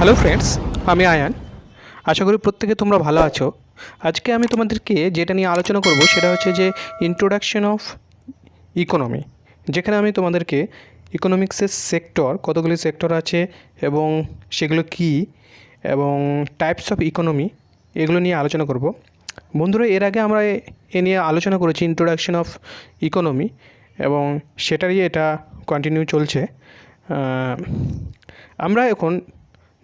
Hello friends, আমি আয়ান। আশা করি প্রত্যেকে তোমরা ভালো আছো। আজকে আমি তোমাদেরকে যেটা নিয়ে আলোচনা করব সেটা হচ্ছে যে ইন্ট্রোডাকশন অফ ইকোনমি, যেখানে আমি তোমাদেরকে ইকোনমিক্সের সেক্টর, কতগুলি সেক্টর আছে এবং সেগুলো কী এবং টাইপস অফ ইকোনমি, এগুলো নিয়ে আলোচনা করব। বন্ধুরা, এর আগে আমরা এ নিয়ে আলোচনা করেছি ইন্ট্রোডাকশন অফ ইকোনমি এবং সেটারই এটা কন্টিনিউ চলছে। আমরা এখন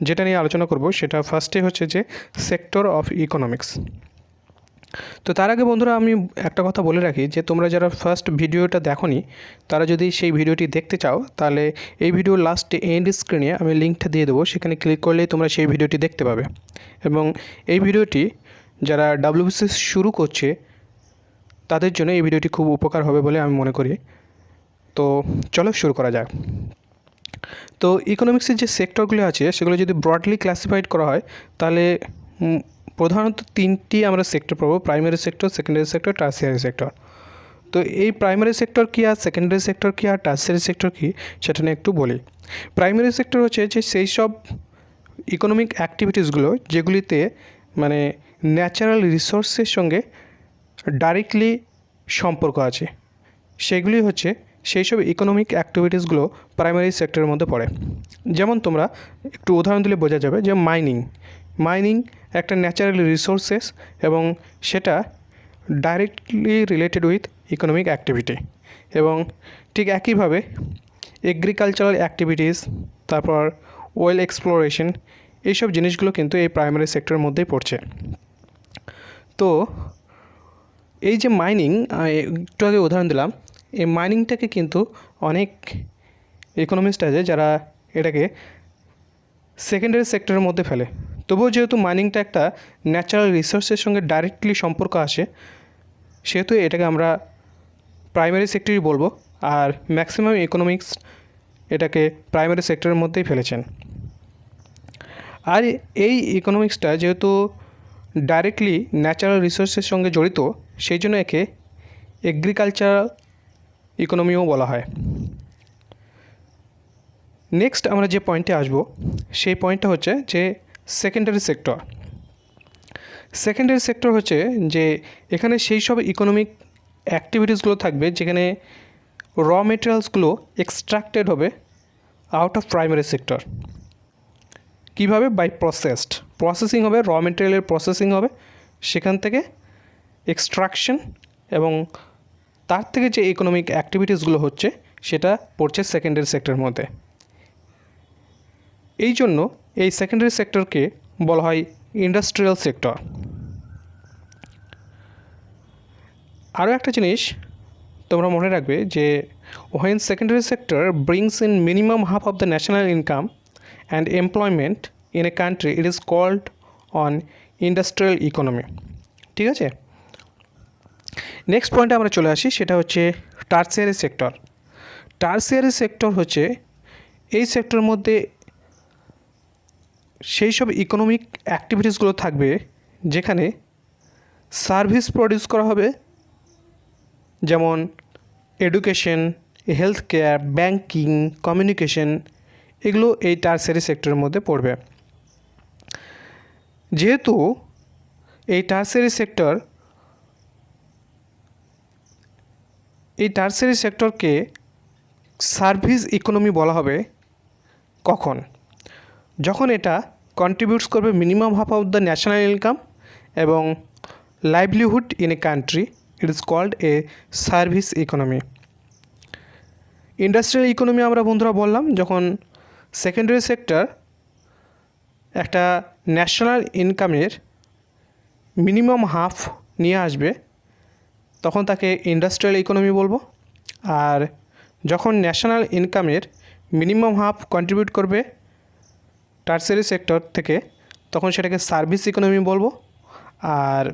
যেটা নিয়ে আলোচনা করব সেটা ফার্স্টে হচ্ছে যে সেক্টর অফ ইকোনমিক্স। তো তার আগে বন্ধুরা আমি একটা কথা বলে রাখি যে তোমরা যারা ফার্স্ট ভিডিওটা দেখোনি তারা যদি সেই ভিডিওটি দেখতে চাও তাহলে এই ভিডিওর লাস্টে এন্ড স্ক্রিনে আমি লিঙ্কটা দিয়ে দেবো, সেখানে ক্লিক করলেই তোমরা সেই ভিডিওটি দেখতে পাবে। এবং এই ভিডিওটি যারা ডাব্লিউবিসিএস শুরু করছে তাদের জন্য এই ভিডিওটি খুব উপকার হবে বলে আমি মনে করি। তো চলো শুরু করা যাক। তো ইকোনমিক্সের যে সেক্টরগুলো আছে সেগুলো যদি ব্রডলি ক্লাসিফাইড করা হয় তাহলে প্রধানত তিনটি আমরা সেক্টর পাবো: primary sector, secondary sector, tertiary sector. তো এই প্রাইমারি সেক্টর কী আর সেকেন্ডারি সেক্টর কী আর টার্সিয়ারি সেক্টর কী সেটা নিয়ে একটু বলি। প্রাইমারি সেক্টর হচ্ছে যে সেই সব ইকোনমিক অ্যাক্টিভিটিসগুলো যেগুলিতে মানে ন্যাচারাল রিসোর্সের সঙ্গে ডাইরেক্টলি সম্পর্ক আছে, সেগুলি হচ্ছে সেই সব ইকোনমিক অ্যাক্টিভিটিসগুলো প্রাইমারি সেক্টরের মধ্যে পড়ে। যেমন তোমরা একটু উদাহরণ দিলে বোঝা যাবে যে মাইনিং একটা ন্যাচারাল রিসোর্সেস এবং সেটা directly related with economic activity. এবং ঠিক একইভাবে এগ্রিকালচারাল অ্যাক্টিভিটিস, তারপর ওয়েল এক্সপ্লোরেশন, এইসব জিনিসগুলো কিন্তু এই প্রাইমারি সেক্টরের মধ্যেই পড়ছে। তো এই যে মাইনিং, একটু আগে উদাহরণ দিলাম, এই মাইনিংটাকে কিন্তু অনেক ইকোনমিস্ট আছে যারা এটাকে সেকেন্ডারি সেক্টরের মধ্যে ফেলে। তবুও যেহেতু মাইনিংটা একটা ন্যাচারাল রিসোর্সের সঙ্গে ডাইরেক্টলি সম্পর্ক আসে, সেহেতু এটাকে আমরা প্রাইমারি সেক্টরই বলবো। আর ম্যাক্সিমাম ইকোনমিক্স এটাকে প্রাইমারি সেক্টরের মধ্যেই ফেলেছেন। আর এই ইকোনমিক্সটা যেহেতু ডাইরেক্টলি ন্যাচারাল রিসোর্সের সঙ্গে জড়িত, সেই জন্য একে এগ্রিকালচারাল ইকোনমিও বলা হয়। নেক্সট আমরা যে পয়েন্টে আসব সেই পয়েন্টটা হচ্ছে যে সেকেন্ডারি সেক্টর। সেকেন্ডারি সেক্টর হচ্ছে যে এখানে সেই সব ইকোনমিক অ্যাক্টিভিটিসগুলো থাকবে যেখানে র মেটেরিয়ালসগুলো এক্সট্রাক্টেড হবে আউট অফ প্রাইমারি সেক্টর। কীভাবে? বাই প্রসেসিং হবে, র মেটেরিয়ালের প্রসেসিং হবে, সেখান থেকে এক্সট্রাকশন এবং তার থেকে যে ইকোনমিক অ্যাক্টিভিটিসগুলো হচ্ছে সেটা পড়ছে সেকেন্ডারি সেক্টরের মধ্যে। এই জন্য এই সেকেন্ডারি সেক্টরকে বলা হয় ইন্ডাস্ট্রিয়াল সেক্টর। আরও একটা জিনিস তোমরা মনে রাখবে যে when secondary sector brings in minimum half of the national income and employment in a country, it is called on industrial economy। ঠিক আছে, নেক্সট পয়েন্টে আমরা চলে আসি, সেটা হচ্ছে টার্সিয়ারি সেক্টর। টার্সিয়ারি সেক্টর হচ্ছে এই সেক্টরের মধ্যে সেই সব ইকোনমিক অ্যাক্টিভিটিসগুলো থাকবে যেখানে সার্ভিস প্রডিউস করা হবে, যেমন education, health care, banking, communication, এগুলো এই টার্সিয়ারি সেক্টরের মধ্যে পড়বে। যেহেতু এই টার্সিয়ারি সেক্টরকে সার্ভিস ইকোনমি বলা হবে কখন? যখন এটা কন্ট্রিবিউটস করবে minimum half of the national income এবং livelihood in a country, it is called a service economy. Industrial economy আমরা বন্ধুরা বললাম যখন সেকেন্ডারি সেক্টর একটা ন্যাশনাল ইনকামের মিনিমাম হাফ নিয়ে আসবে তখন তাকে ইন্ডাস্ট্রিয়াল ইকোনমি বলবো। আর যখন ন্যাশনাল ইনকামের মিনিমাম হাফ কন্ট্রিবিউট করবে টার্সিয়ারি সেক্টর থেকে তখন সেটাকে সার্ভিস ইকোনমি বলবো। আর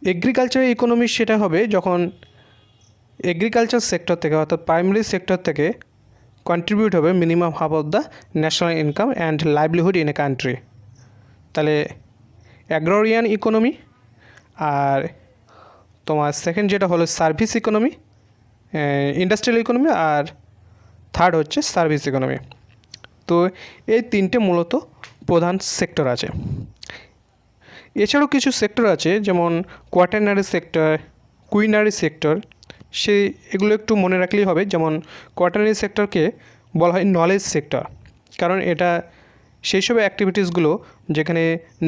এগ্রিকালচার ইকোনমি সেটা হবে যখন এগ্রিকালচার সেক্টর থেকে অর্থাৎ প্রাইমারি সেক্টর থেকে কন্ট্রিবিউট হবে minimum half of the national income and livelihood in a country. তাহলে অ্যাগ্রোরিয়ান ইকোনমি, আর তোমার সেকেন্ড যেটা হলো সার্ভিস ইকোনমি, ইন্ডাস্ট্রিয়াল ইকোনমি, আর থার্ড হচ্ছে সার্ভিস ইকোনমি। তো এই তিনটে মূলত প্রধান সেক্টর আছে। এছাড়াও কিছু সেক্টর আছে যেমন কোয়াটারনারি সেক্টর, কুইনারি সেক্টর, এগুলো একটু মনে রাখলেই হবে। যেমন কোয়াটারনারি সেক্টরকে বলা হয় নলেজ সেক্টর, কারণ এটা সেই সব অ্যাক্টিভিটিসগুলো যেখানে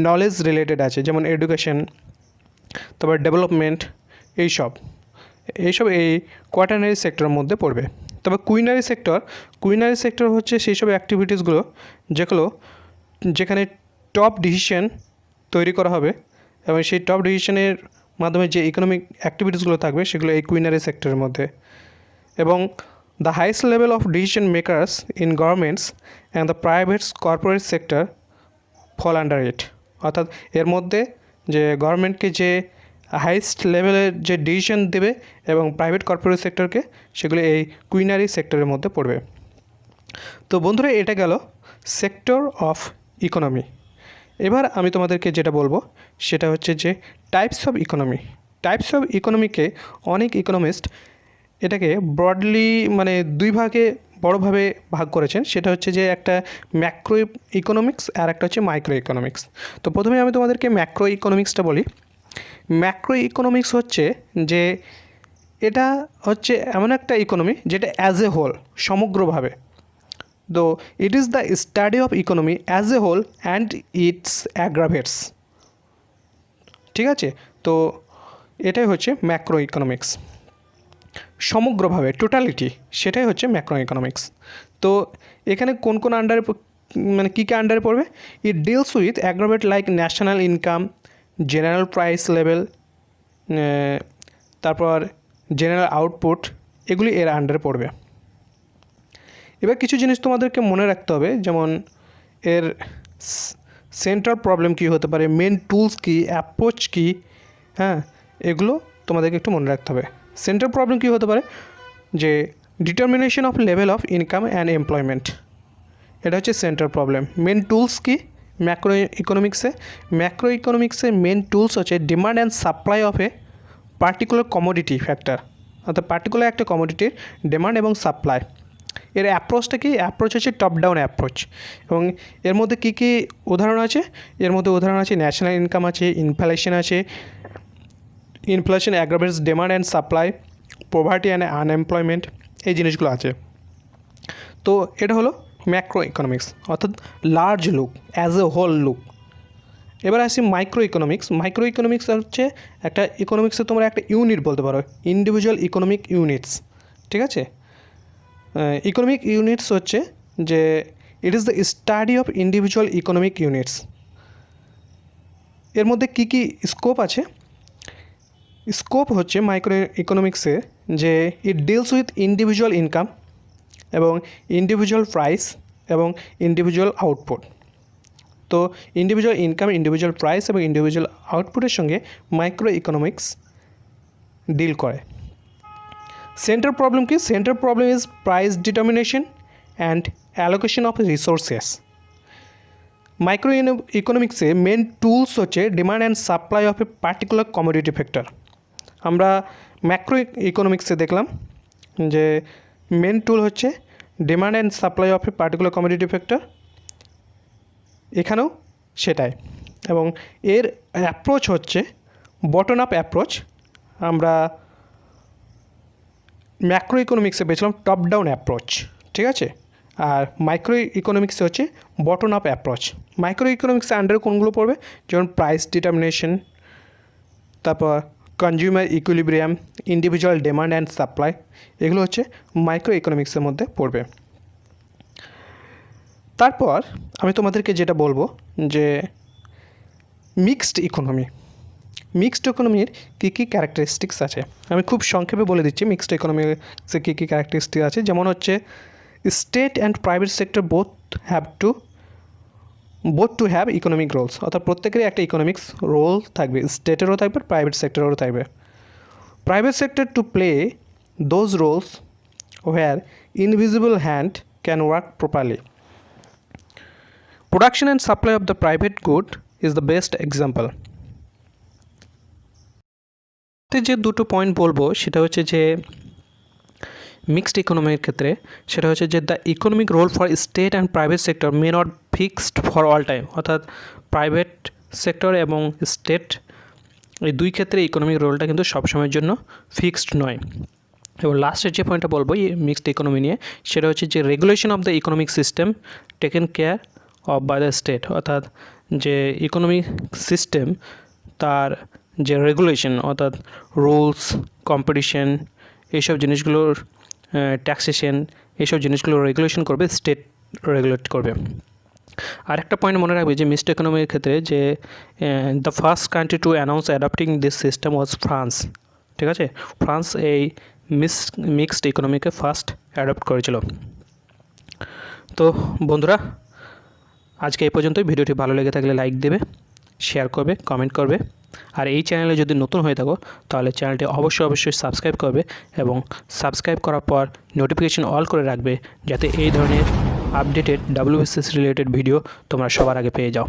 নলেজ রিলেটেড আছে, যেমন এডুকেশন, তারপর ডেভেলপমেন্ট, এইসব এই কোয়াটারনারি সেক্টরের মধ্যে পড়বে। তবে কুইনারি সেক্টর হচ্ছে সেই সব অ্যাক্টিভিটিসগুলো যেখানে টপ ডিসিশন তৈরি করা হবে এবং সেই টপ ডিসিশনের মাধ্যমে যে ইকোনমিক অ্যাক্টিভিটিসগুলো থাকবে সেগুলো এই কুইনারি সেক্টরের মধ্যে। এবং the highest level of decision makers in governments and the private corporate sector fall under it. অর্থাৎ এর মধ্যে যে গভর্নমেন্টকে যে হাইয়েস্ট লেভেলের যে ডিসিশন দেবে এবং প্রাইভেট কর্পোরেট সেক্টরকে, সেগুলো এই কুইনারি সেক্টরের মধ্যে পড়বে। তো বন্ধুরা, এটা গেল সেক্টর অফ ইকোনমি। এবার আমি তোমাদেরকে যেটা বলবো সেটা হচ্ছে যে টাইপস অফ ইকোনমিকে অনেক ইকোনমিস্ট এটাকে ব্রডলি মানে দুই ভাগে বড়োভাবে ভাগ করেছেন। সেটা হচ্ছে যে একটা ম্যাক্রো ইকোনমিক্স আর একটা হচ্ছে মাইক্রো ইকোনমিক্স। তো প্রথমে আমি তোমাদেরকে ম্যাক্রো ইকোনমিক্সটা বলি। ম্যাক্রো ইকোনমিক্স হচ্ছে যে এটা হচ্ছে এমন একটা ইকোনমি যেটা অ্যাজ এ হোল, সমগ্রভাবে, তো it is the study of economy as a whole and its aggregates. ঠিক আছে, তো এটাই হচ্ছে ম্যাক্রো ইকোনমিক্স, সমগ্রভাবে, টোটালিটি, সেটাই হচ্ছে ম্যাক্রো ইকোনমিক্স। তো এখানে কোন কোন আন্ডারে মানে কী আন্ডারে পড়বে? It deals with aggregate like national income, general price level, তারপর জেনারেল আউটপুট, এগুলি এর আন্ডারে পড়বে। এবার কিছু জিনিস তোমাদেরকে মনে রাখতে হবে, যেমন এর সেন্ট্রাল প্রবলেম কী হতে পারে, মেন টুলস কী, অ্যাপ্রোচ কী, হ্যাঁ, এগুলো তোমাদেরকে একটু মনে রাখতে হবে। সেন্ট্রাল প্রবলেম কী হতে পারে? যে determination of level of income and employment, এটা হচ্ছে সেন্ট্রাল প্রবলেম। মেন টুলস কি ম্যাক্রো ইকোনমিক্সে মেন টুলস হচ্ছে demand and supply of a particular commodity factor, অর্থাৎ পার্টিকুলার একটা কমোডিটির ডিমান্ড এবং সাপ্লাই। এর অ্যাপ্রোচটা কি? অ্যাপ্রোচ হচ্ছে টপ ডাউন অ্যাপ্রোচ। এবং এর মধ্যে কী কী উদাহরণ আছে? এর মধ্যে উদাহরণ আছে ন্যাশনাল ইনকাম আছে, ইনফ্লেশন আছে, inflation aggregates demand and supply, poverty and unemployment, এই জিনিসগুলো আছে। তো এটা হলো ম্যাক্রো ইকোনমিক্স, অর্থাৎ large look, as a whole look. এবার আসি মাইক্রো ইকোনমিক্স হচ্ছে একটা ইকোনমিক্সে তোমরা একটা ইউনিট বলতে পারো, ইন্ডিভিজুয়াল ইকোনমিক ইউনিটস। ঠিক আছে, ইকোনমিক ইউনিটস হচ্ছে যে ইট is the study of individual economic units. এর মধ্যে কী কী স্কোপ আছে? স্কোপ হচ্ছে মাইক্রো ইকোনমিক্সে যে ইট ডিলস উইথ ইন্ডিভিজুয়াল ইনকাম এবং ইন্ডিভিজুয়াল প্রাইস এবং ইন্ডিভিজুয়াল আউটপুট। তো ইন্ডিভিজুয়াল ইনকাম, ইন্ডিভিজুয়াল প্রাইস এবং ইন্ডিভিজুয়াল আউটপুটের সঙ্গে মাইক্রো ইকোনমিক্স ডিল করে। সেন্ট্রাল প্রবলেম কি? Central problem is price determination and allocation of resources. Micro ইকোনমিক্সে মেন টুলস হচ্ছে demand and supply of a particular commodity factor. আমরা macro ইকোনমিক্সে দেখলাম যে মেন টুল হচ্ছে demand and supply of a particular commodity factor, এখানেও সেটাই। এবং এর অ্যাপ্রোচ হচ্ছে বটন আপ অ্যাপ্রোচ। আমরা ম্যাক্রো ইকোনমিক্সে পেয়েছিলাম টপ ডাউন অ্যাপ্রোচ। ঠিক আছে, আর মাইক্রো ইকোনমিক্সে হচ্ছে বটন আপ অ্যাপ্রোচ। মাইক্রো ইকোনমিক্সে আন্ডারে কোনগুলো পড়বে? যেমন প্রাইস ডিটারমিনেশন, তারপর consumer equilibrium, individual demand and supply, এগুলো হচ্ছে মাইক্রো ইকোনমিক্সের মধ্যে পড়বে। তারপর আমি তোমাদেরকে যেটা বলবো যে মিক্সড ইকোনমির কী কী ক্যারেক্টারিস্টিক্স আছে, আমি খুব সংক্ষেপে বলে দিচ্ছি মিক্সড ইকোনমিক্সে কী কী ক্যারেক্টারিস্টিক্স আছে। যেমন হচ্ছে state and private sector both to have economic roles, অর্থাৎ প্রত্যেকেরই একটা ইকোনমিক্স রোল থাকবে, স্টেটেরও থাকবে, প্রাইভেট সেক্টরেরও থাকবে। Private sector to play those roles where invisible hand can work properly. Production and supply of the private good is the best example. যে দুটো point বলবো সেটা হচ্ছে যে মিক্সড ইকোনমির ক্ষেত্রে সেটা হচ্ছে যে the economic role for state and private sector may not fixed for all time, অর্থাৎ প্রাইভেট সেক্টর এবং স্টেট এই দুই ক্ষেত্রে ইকোনমিক রোলটা কিন্তু সবসময়ের জন্য ফিক্সড নয়। এবং লাস্টের যে পয়েন্টটা বলবো এই মিক্সড ইকোনমি নিয়ে, সেটা হচ্ছে যে regulation of the economic system taken care of by the state, অর্থাৎ যে ইকোনমিক সিস্টেম তার যে রেগুলেশন অর্থাৎ রুলস, কম্পিটিশন, এইসব জিনিসগুলোর ট্যাক্সেশন, এইসব জিনিসগুলো রেগুলেশন করবে স্টেট, রেগুলেট করবে। আর একটা পয়েন্ট মনে রাখবে যে মিক্সড ইকোনমির ক্ষেত্রে যে the first country to announce adapting this system was France. ঠিক আছে, ফ্রান্স এই মিক্সড ইকোনমিকে ফার্স্ট অ্যাডপ্ট করেছিল। তো বন্ধুরা, আজকে এই পর্যন্তই। ভিডিওটি ভালো লেগে থাকলে লাইক দেবে, শেয়ার করবে, কমেন্ট করবে। আর এই চ্যানেলে যদি নতুন হয়ে থাকো তাহলে চ্যানেলটি অবশ্যই সাবস্ক্রাইব করবে এবং সাবস্ক্রাইব করার পর নোটিফিকেশন অল করে রাখবে, যাতে এই ধরনের আপডেটেড WBCS রিলেটেড ভিডিও তোমরা সবার আগে পেয়ে যাও।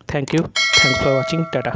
Thank you, thanks for watching, tata.